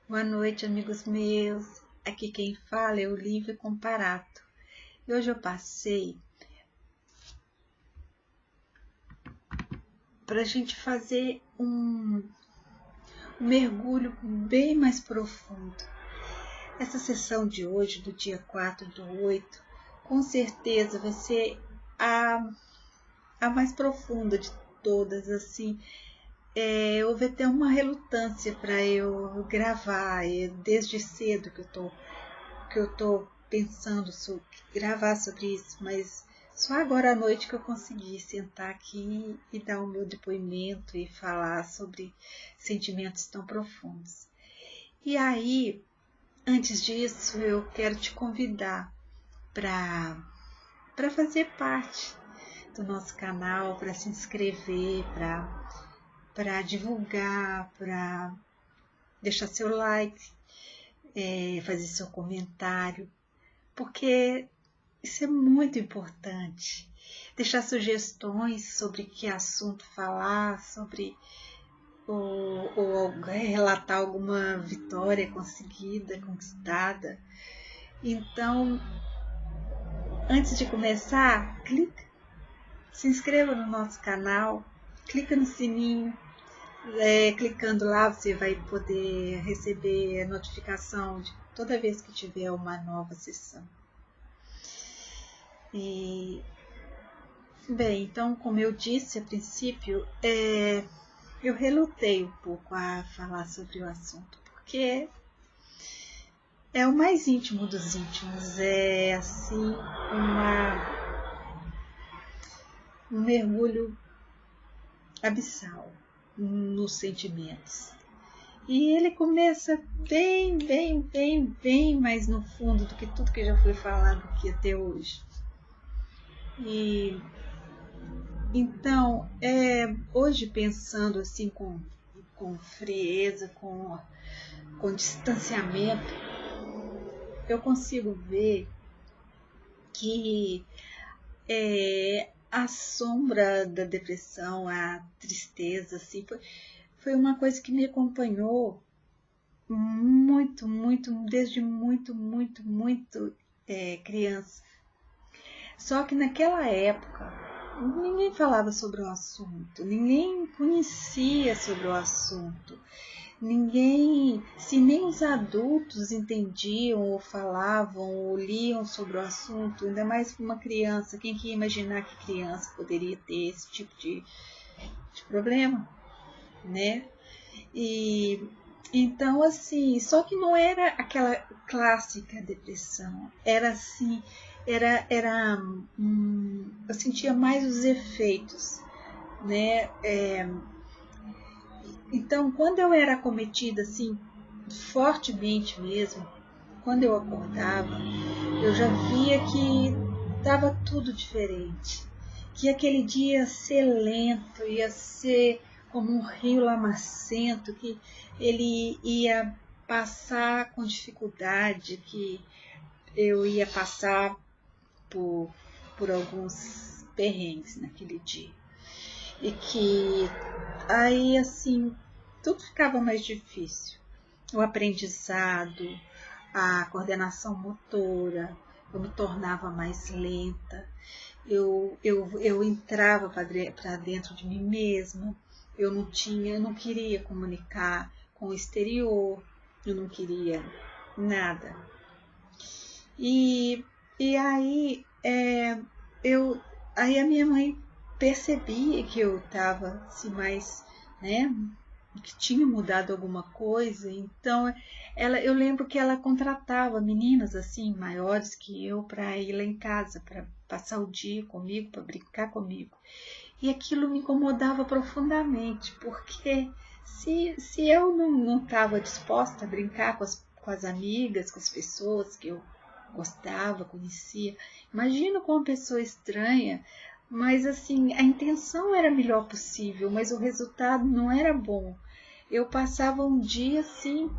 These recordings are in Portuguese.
Boa noite, amigos meus. Aqui quem fala é Olívia Comparato. E hoje eu passei para a gente fazer um mergulho bem mais profundo. Essa sessão de hoje, do dia 4/8, com certeza vai ser a mais profunda de todas, assim. Houve até uma relutância para eu gravar, desde cedo que eu tô pensando sobre gravar sobre isso, mas só agora à noite que eu consegui sentar aqui e dar o meu depoimento e falar sobre sentimentos tão profundos. E aí, antes disso, eu quero te convidar para fazer parte do nosso canal, para se inscrever, para divulgar, para deixar seu like, fazer seu comentário, porque isso é muito importante. Deixar sugestões sobre que assunto falar, sobre ou relatar alguma vitória conseguida, conquistada. Então, antes de começar, se inscreva no nosso canal, clica no sininho. Clicando lá você vai poder receber a notificação de toda vez que tiver uma nova sessão. Bem, então, como eu disse a princípio, eu relutei um pouco a falar sobre o assunto, porque é o mais íntimo dos íntimos, é assim um mergulho abissal nos sentimentos. E ele começa bem mais no fundo do que tudo que já foi falado aqui até hoje. E então, hoje pensando assim com frieza, com distanciamento, eu consigo ver que a sombra da depressão, a tristeza, assim, foi uma coisa que me acompanhou muito, desde muito criança. Só que naquela época ninguém falava sobre o assunto, ninguém conhecia sobre o assunto, se nem os adultos entendiam ou falavam ou liam sobre o assunto, ainda mais uma criança. Quem que ia imaginar que criança poderia ter esse tipo de problema, né? E então, assim, só que não era aquela clássica depressão, era assim, eu sentia mais os efeitos, né? Então, quando eu era acometida, assim, fortemente mesmo, quando eu acordava, eu já via que estava tudo diferente, que aquele dia ia ser lento, ia ser como um rio lamacento, que ele ia passar com dificuldade, que eu ia passar por alguns perrengues naquele dia. E que aí, assim, tudo ficava mais difícil. O aprendizado, a coordenação motora, eu me tornava mais lenta, eu entrava para dentro de mim mesma, eu não queria comunicar com o exterior, eu não queria nada. E aí, aí a minha mãe percebia que eu estava assim, mais, né, que tinha mudado alguma coisa. Então eu lembro que ela contratava meninas assim maiores que eu para ir lá em casa, para passar o dia comigo, para brincar comigo. E aquilo me incomodava profundamente, porque se eu não estava disposta a brincar com as amigas, com as pessoas que eu gostava, conhecia, imagino com uma pessoa estranha. Mas assim, a intenção era a melhor possível, mas o resultado não era bom. Eu passava um dia assim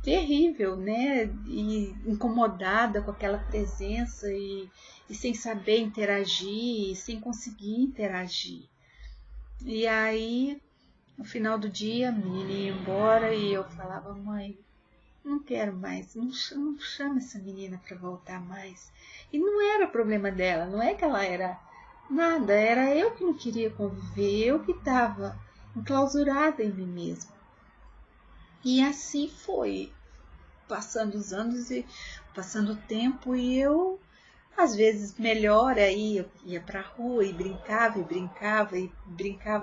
terrível, né? E incomodada com aquela presença e sem saber interagir, e sem conseguir interagir. E aí, no final do dia, a menina ia embora e eu falava: mãe, não quero mais, não chama essa menina para voltar mais. E não era problema dela, não é que ela era nada, era eu que não queria conviver, eu que estava enclausurada em mim mesma. E assim foi, passando os anos e passando o tempo, e eu, às vezes, melhor, aí eu ia pra rua e brincava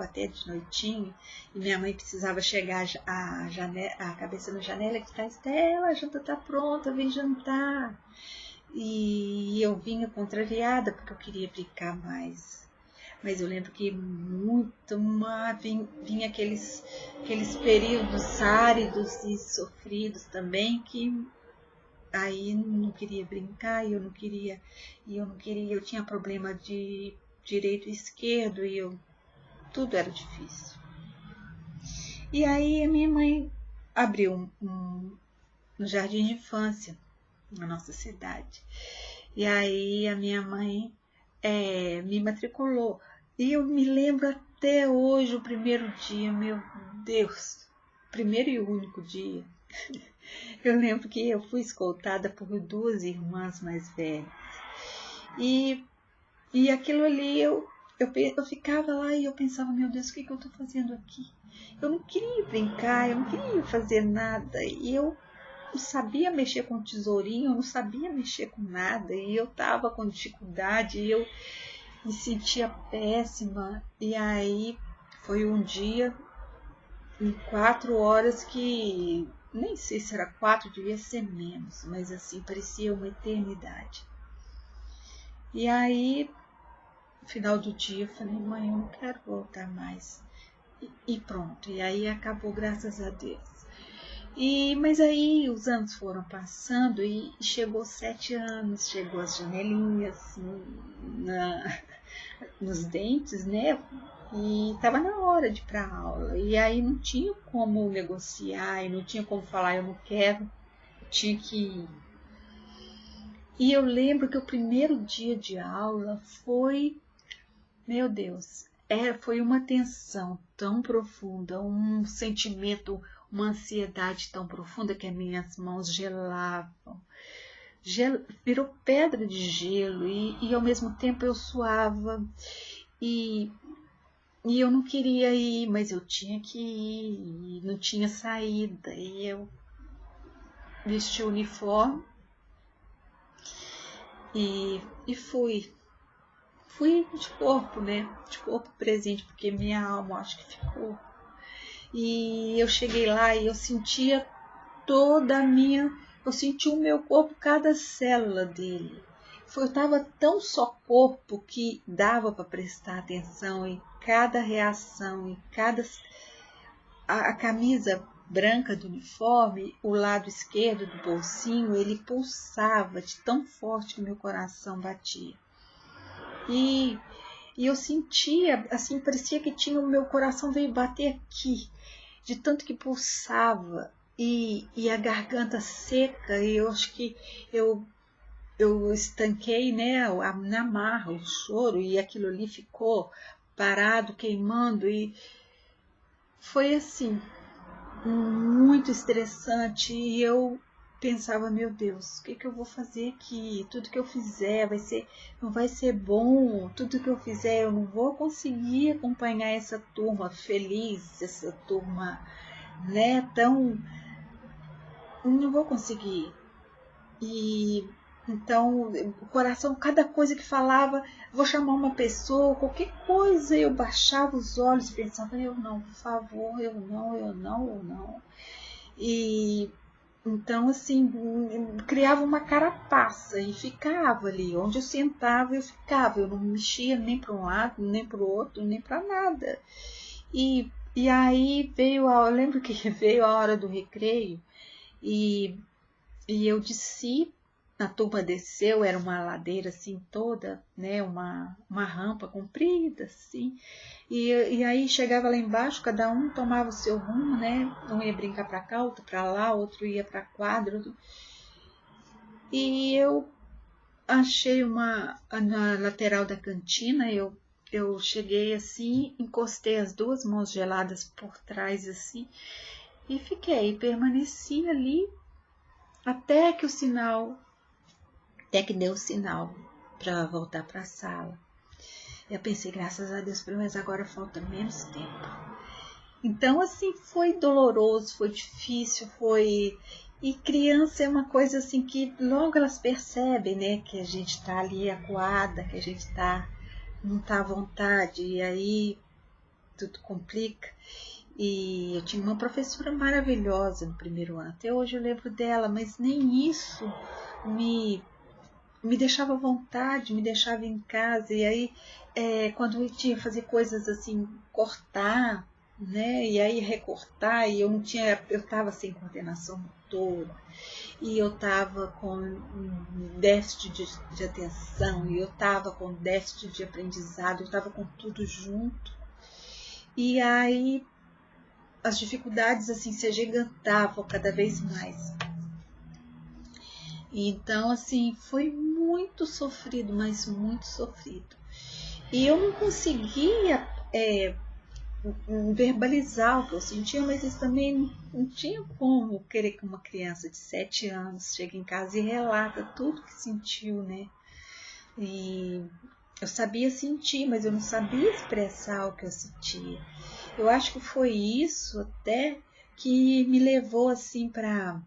até de noitinho, e minha mãe precisava chegar a cabeça na janela e gritar: Estela, a janta tá pronta, vem jantar. E eu vinha contrariada porque eu queria brincar mais. Mas eu lembro que vinha aqueles períodos áridos e sofridos também, que aí não queria brincar, e eu não queria, eu tinha problema de direito e esquerdo, e tudo era difícil. E aí a minha mãe abriu um jardim de infância na nossa cidade. E aí a minha mãe me matriculou. E eu me lembro até hoje, o primeiro dia, meu Deus, primeiro e único dia. Eu lembro que eu fui escoltada por 2 irmãs mais velhas. E aquilo ali, eu ficava lá e eu pensava: meu Deus, o que eu estou fazendo aqui? Eu não queria brincar, eu não queria fazer nada. E eu não sabia mexer com tesourinho, eu não sabia mexer com nada. E eu estava com dificuldade, e eu me sentia péssima. E aí foi um dia, em 4 horas, que nem sei se era 4, devia ser menos, mas assim, parecia uma eternidade. E aí, no final do dia, eu falei: mãe, eu não quero voltar mais. E pronto, e aí acabou, graças a Deus. Mas aí os anos foram passando e chegou 7 anos, chegou as janelinhas nos dentes, né? E estava na hora de ir para a aula. E aí não tinha como negociar, e não tinha como falar: eu não quero, tinha que ir. E eu lembro que o primeiro dia de aula foi, meu Deus, foi uma tensão tão profunda, um sentimento, uma ansiedade tão profunda, que as minhas mãos gelavam. Virou pedra de gelo, e ao mesmo tempo eu suava. E eu não queria ir, mas eu tinha que ir, não tinha saída. E eu vesti o uniforme e fui. Fui de corpo, né? De corpo presente, porque minha alma acho que ficou. E eu cheguei lá e eu sentia eu senti o meu corpo, cada célula dele. Eu estava tão só corpo que dava para prestar atenção em cada reação, em cada... A camisa branca do uniforme, o lado esquerdo do bolsinho, ele pulsava de tão forte que meu coração batia. E eu sentia, assim, parecia que tinha o meu coração veio bater aqui, de tanto que pulsava, e a garganta seca, e eu acho que eu estanquei, né, na marra, o choro, e aquilo ali ficou parado, queimando, e foi assim, muito estressante. E eu pensava: meu Deus, o que eu vou fazer aqui? Tudo que eu fizer não vai ser bom, tudo que eu fizer eu não vou conseguir acompanhar essa turma feliz, essa turma, né, não vou conseguir. E então o coração, cada coisa que falava: vou chamar uma pessoa, qualquer coisa, eu baixava os olhos e pensava: eu não, por favor, eu não. E então, assim, criava uma carapaça e ficava ali. Onde eu sentava, eu ficava. Eu não mexia nem para um lado, nem para o outro, nem para nada. E aí eu lembro que veio a hora do recreio, e eu desci, a turma desceu, era uma ladeira assim toda, né, uma rampa comprida assim, e aí chegava lá embaixo, cada um tomava o seu rumo, né, um ia brincar para cá, outro para lá, outro ia para a quadra, e eu achei na lateral da cantina, eu cheguei assim, encostei as 2 mãos geladas por trás assim, e permaneci ali. até que deu o sinal para voltar para a sala. Eu pensei, graças a Deus, pelo menos agora falta menos tempo. Então, assim, foi doloroso, foi difícil, foi... E criança é uma coisa assim que logo elas percebem, né? Que a gente tá ali acuada, que a gente não tá à vontade, e aí tudo complica. E eu tinha uma professora maravilhosa no primeiro ano, até hoje eu lembro dela, mas nem isso me deixava à vontade, me deixava em casa. E aí, quando eu tinha que fazer coisas assim, cortar, né? E aí recortar, e eu estava sem coordenação motora, e eu estava com um déficit de atenção, e eu estava com déficit de aprendizado, eu estava com tudo junto. E aí as dificuldades assim se agigantavam cada vez mais. Então, assim, foi muito sofrido, mas muito sofrido. E eu não conseguia verbalizar o que eu sentia, mas isso também não tinha como querer que uma criança de 7 anos chegue em casa e relata tudo que sentiu, né? E eu sabia sentir, mas eu não sabia expressar o que eu sentia. Eu acho que foi isso até que me levou assim para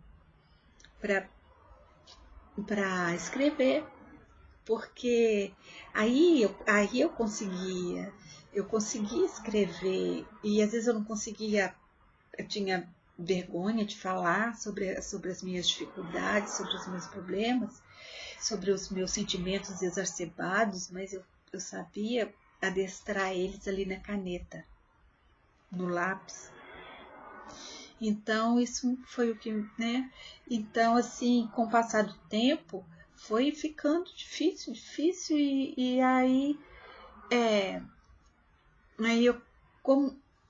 escrever, porque aí eu conseguia escrever, e às vezes eu não conseguia, eu tinha vergonha de falar sobre as minhas dificuldades, sobre os meus problemas, sobre os meus sentimentos exacerbados, mas eu sabia adestrar eles ali na caneta, no lápis. Então, isso foi o que, né? Então, assim, com o passar do tempo, foi ficando difícil, e aí, aí eu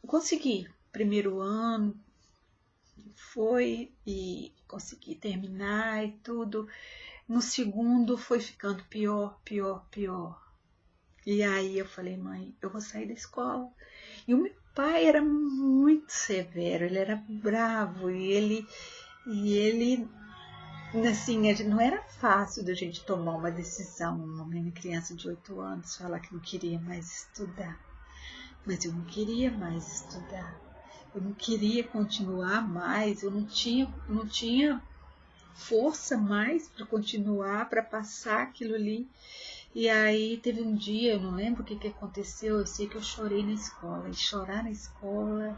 consegui. Primeiro ano foi e consegui terminar e tudo. No segundo foi ficando pior, pior, pior. E aí eu falei, mãe, eu vou sair da escola. E o meu pai era muito severo, ele era bravo, e ele assim, não era fácil da gente tomar uma decisão, uma menina criança de 8 anos falar que não queria mais estudar. Mas eu não queria mais estudar. Eu não queria continuar mais, eu não tinha força mais para continuar, para passar aquilo ali. E aí teve um dia, eu não lembro o que aconteceu, eu sei que eu chorei na escola. E chorar na escola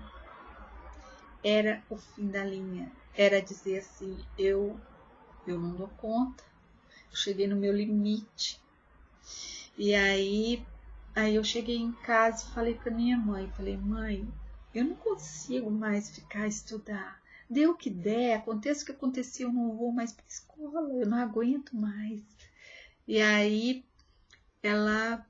era o fim da linha. Era dizer assim, eu não dou conta, eu cheguei no meu limite. E aí eu cheguei em casa e falei para minha mãe, mãe, eu não consigo mais ficar a estudar. Dê o que der, aconteça o que acontecer, eu não vou mais para a escola, eu não aguento mais. E aí ela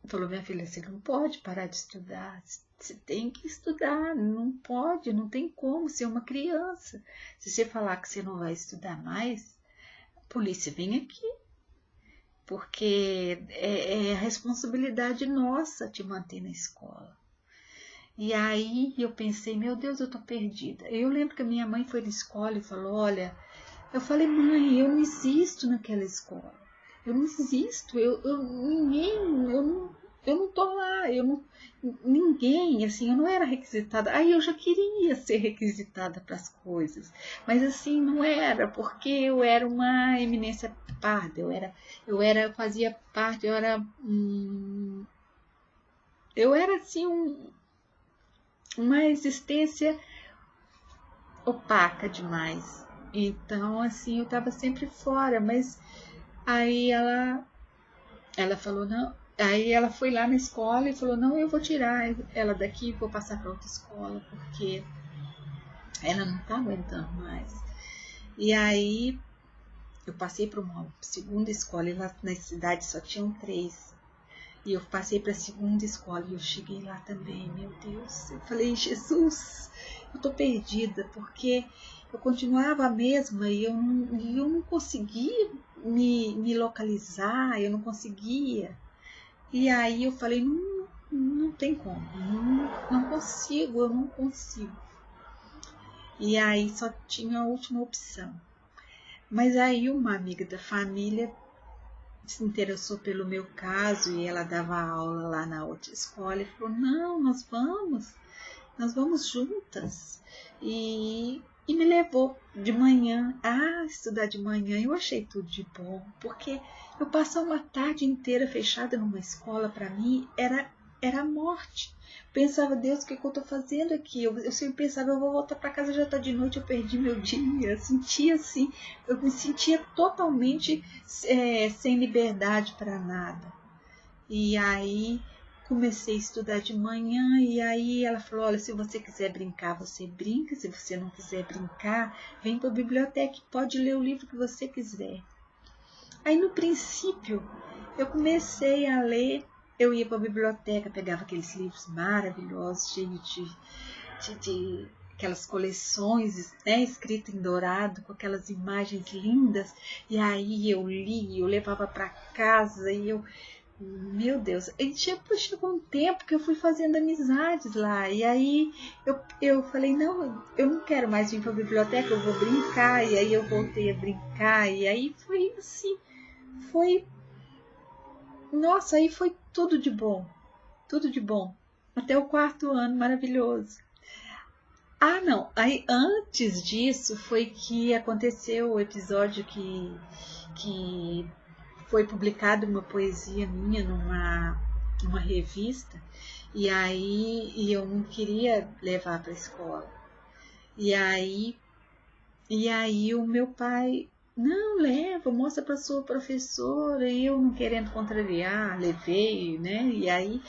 falou, minha filha, você não pode parar de estudar, você tem que estudar, não pode, não tem como ser uma criança. Se você falar que você não vai estudar mais, a polícia vem aqui, porque é responsabilidade nossa te manter na escola. E aí eu pensei, meu Deus, eu tô perdida. Eu lembro que a minha mãe foi na escola e falou, olha, eu falei, mãe, eu não existo naquela escola. Eu não existo, eu não tô lá, ninguém, assim, eu não era requisitada. Aí eu já queria ser requisitada para as coisas, mas assim, não era, porque eu era uma eminência parda, eu fazia parte, eu era assim, uma existência opaca demais. Então, assim, eu estava sempre fora, mas aí ela falou, não, aí ela foi lá na escola e falou, não, eu vou tirar ela daqui e vou passar para outra escola, porque ela não está aguentando mais. E aí eu passei para uma segunda escola, e lá na cidade só tinham 3. E eu passei para a segunda escola e eu cheguei lá também, meu Deus. Eu falei, Jesus, eu tô perdida, porque eu continuava a mesma e eu não conseguia me localizar, eu não conseguia. E aí eu falei, não tem como, não consigo, eu não consigo. E aí só tinha a última opção. Mas aí uma amiga da família se interessou pelo meu caso e ela dava aula lá na outra escola e falou, não, nós vamos juntas. E me levou de manhã a estudar de manhã. Eu achei tudo de bom, porque eu passar uma tarde inteira fechada numa escola, para mim, era a morte. Pensava, Deus, o que eu estou fazendo aqui? Eu sempre pensava, eu vou voltar para casa, já está de noite, eu perdi meu dia. Sentia assim, eu me sentia totalmente sem liberdade para nada. E aí comecei a estudar de manhã e aí ela falou, olha, se você quiser brincar, você brinca, se você não quiser brincar, vem para a biblioteca, pode ler o livro que você quiser. Aí no princípio eu comecei a ler, eu ia para a biblioteca, pegava aqueles livros maravilhosos, cheios de aquelas coleções, né, escritas em dourado, com aquelas imagens lindas, e aí eu li, eu levava para casa e eu... Meu Deus, e chegou um tempo que eu fui fazendo amizades lá, e aí eu falei, não, eu não quero mais vir para a biblioteca, eu vou brincar, e aí eu voltei a brincar, e aí foi assim, nossa, aí foi tudo de bom, até o 4º ano, maravilhoso. Ah, não, aí antes disso foi que aconteceu o episódio que foi publicada uma poesia minha numa revista, e eu não queria levar para a escola. E aí o meu pai, não, leva, mostra para sua professora, e eu não querendo contrariar, levei, né? E aí,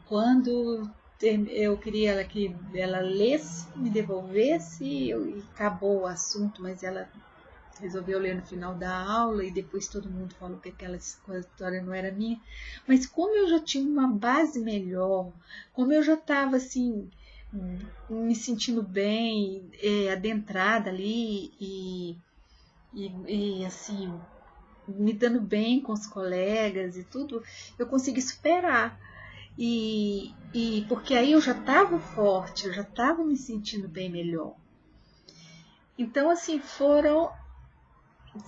quando eu queria que ela lesse, me devolvesse, e acabou o assunto, mas ela resolveu ler no final da aula e depois todo mundo falou que aquela história não era minha. Mas como eu já tinha uma base melhor, como eu já estava assim, me sentindo bem, adentrada ali e assim, me dando bem com os colegas e tudo, eu consegui superar. E porque aí eu já estava forte, eu já estava me sentindo bem melhor. Então, assim,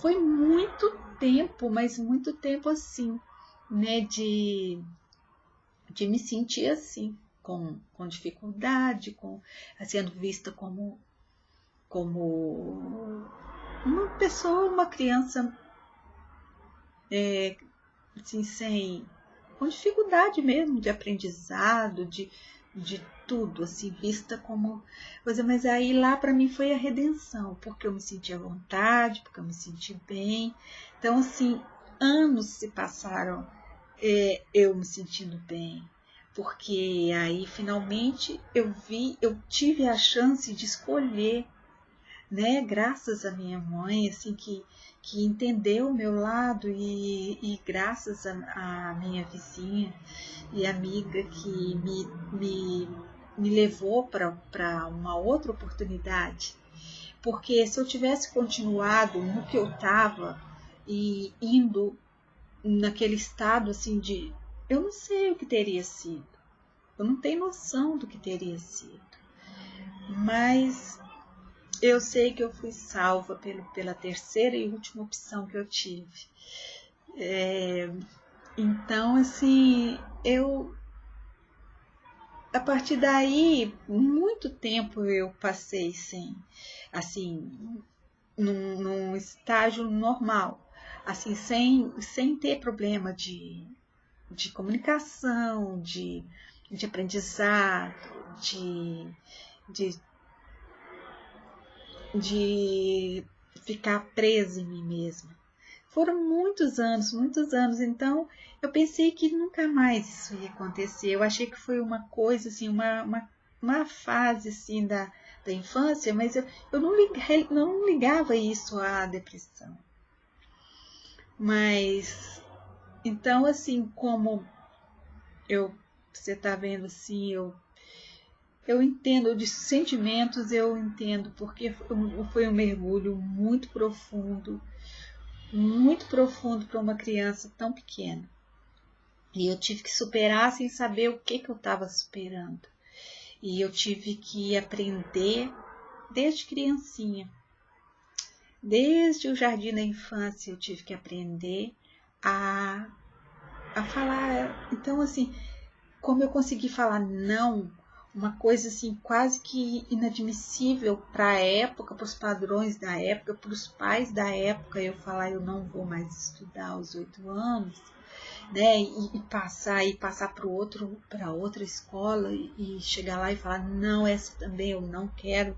foi muito tempo, mas muito tempo assim, né, de me sentir assim, com dificuldade, sendo vista como uma pessoa, uma criança, assim, com dificuldade mesmo de aprendizado, de tudo, assim, vista como coisa. Mas aí lá para mim foi a redenção, porque eu me senti à vontade, porque eu me senti bem. Então, assim, anos se passaram eu me sentindo bem, porque aí finalmente eu tive a chance de escolher, né? Graças à minha mãe, assim, que entendeu o meu lado e graças à minha vizinha e amiga que me levou para uma outra oportunidade. Porque se eu tivesse continuado no que eu estava e indo naquele estado assim de... Eu não sei o que teria sido. Eu não tenho noção do que teria sido. Mas eu sei que eu fui salva pela terceira e última opção que eu tive. Então, assim, a partir daí, muito tempo eu passei assim, num estágio normal, assim, sem ter problema de comunicação, de aprendizado, de ficar presa em mim mesma. Foram muitos anos, então eu pensei que nunca mais isso ia acontecer. Eu achei que foi uma coisa, assim, uma fase assim da infância, mas eu não ligava isso à depressão. Mas, então, assim, como você está vendo assim, eu entendo de sentimentos, eu entendo, porque foi um mergulho muito profundo para uma criança tão pequena. E eu tive que superar sem saber o que eu estava superando. E eu tive que aprender desde criancinha Desde o jardim da infância eu tive que aprender a falar. Então, assim, como eu consegui falar não, uma coisa assim quase que inadmissível para a época, para os padrões da época, para os pais da época, eu falar eu não vou mais estudar aos 8 anos, né? E passar para outra escola e chegar lá e falar não, essa também eu não quero.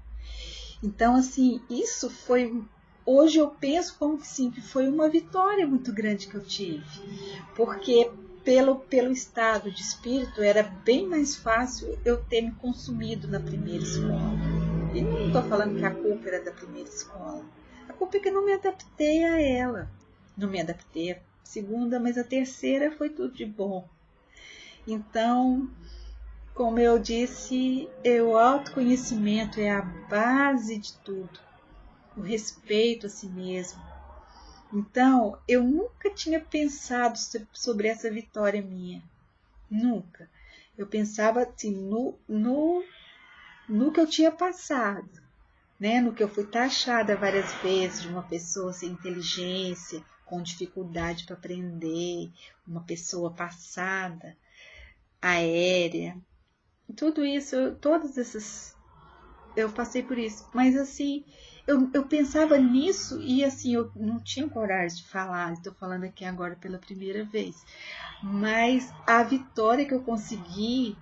Então, assim, isso foi. Hoje eu penso como que sim, que foi uma vitória muito grande que eu tive, porque pelo estado de espírito era bem mais fácil eu ter me consumido na primeira escola. E não estou falando que a culpa era da primeira escola. A culpa é que eu não me adaptei a ela. Não me adaptei à segunda, mas a terceira foi tudo de bom. Então, como eu disse, o autoconhecimento é a base de tudo. O respeito a si mesmo. Então, eu nunca tinha pensado sobre essa vitória minha. Nunca. Eu pensava assim, no que eu tinha passado, né? No que eu fui taxada várias vezes de uma pessoa sem inteligência, com dificuldade para aprender, uma pessoa passada, aérea. Tudo isso, todas essas eu passei por isso, mas assim, eu pensava nisso e assim, eu não tinha coragem de falar, estou falando aqui agora pela primeira vez, mas a vitória que eu consegui,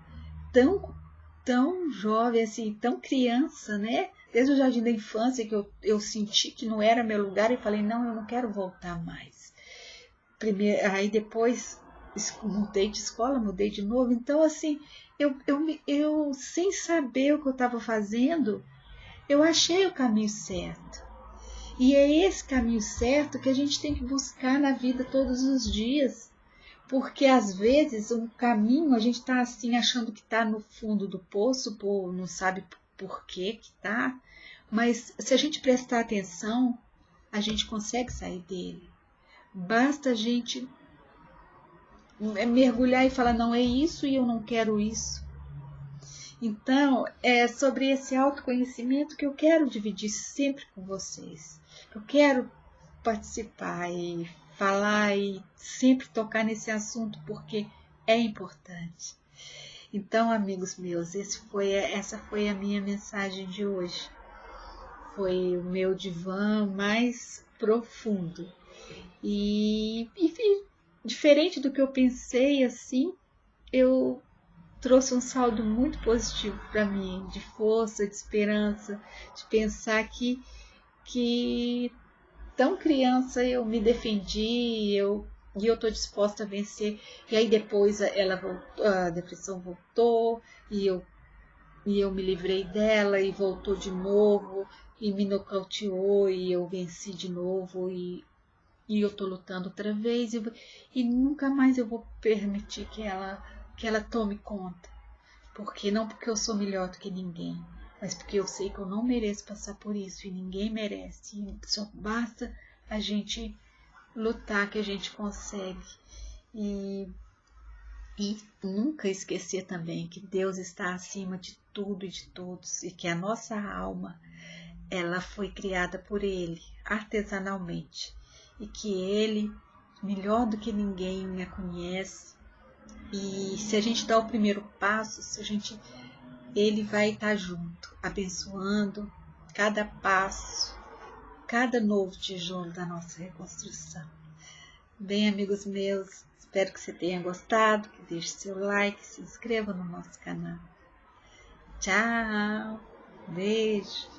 tão jovem, assim, tão criança, né? Desde o jardim da infância que eu senti que não era meu lugar e falei, não, eu não quero voltar mais. Aí depois mudei de escola, mudei de novo, então assim, eu sem saber o que eu estava fazendo, eu achei o caminho certo. E é esse caminho certo que a gente tem que buscar na vida todos os dias. Porque às vezes um caminho a gente está assim achando que está no fundo do poço, não sabe por que está, mas se a gente prestar atenção, a gente consegue sair dele. Basta a gente mergulhar e falar, não é isso e eu não quero isso. Então, é sobre esse autoconhecimento que eu quero dividir sempre com vocês. Eu quero participar e falar e sempre tocar nesse assunto porque é importante. Então, amigos meus, essa foi a minha mensagem de hoje. Foi o meu divã mais profundo. E diferente do que eu pensei, assim, eu trouxe um saldo muito positivo para mim, de força, de esperança, de pensar que tão criança eu me defendi e eu estou disposta a vencer. E aí depois a depressão voltou e eu me livrei dela e voltou de novo e me nocauteou e eu venci de novo e eu estou lutando outra vez e nunca mais eu vou permitir que ela tome conta. Porque não porque eu sou melhor do que ninguém, mas porque eu sei que eu não mereço passar por isso e ninguém merece. E só basta a gente lutar que a gente consegue. E nunca esquecer também que Deus está acima de tudo e de todos e que a nossa alma ela foi criada por Ele artesanalmente e que Ele, melhor do que ninguém, a conhece. E se a gente dá o primeiro passo, Ele vai estar junto, abençoando cada passo, cada novo tijolo da nossa reconstrução. Bem, amigos meus, espero que você tenha gostado, que deixe seu like, se inscreva no nosso canal. Tchau, beijo.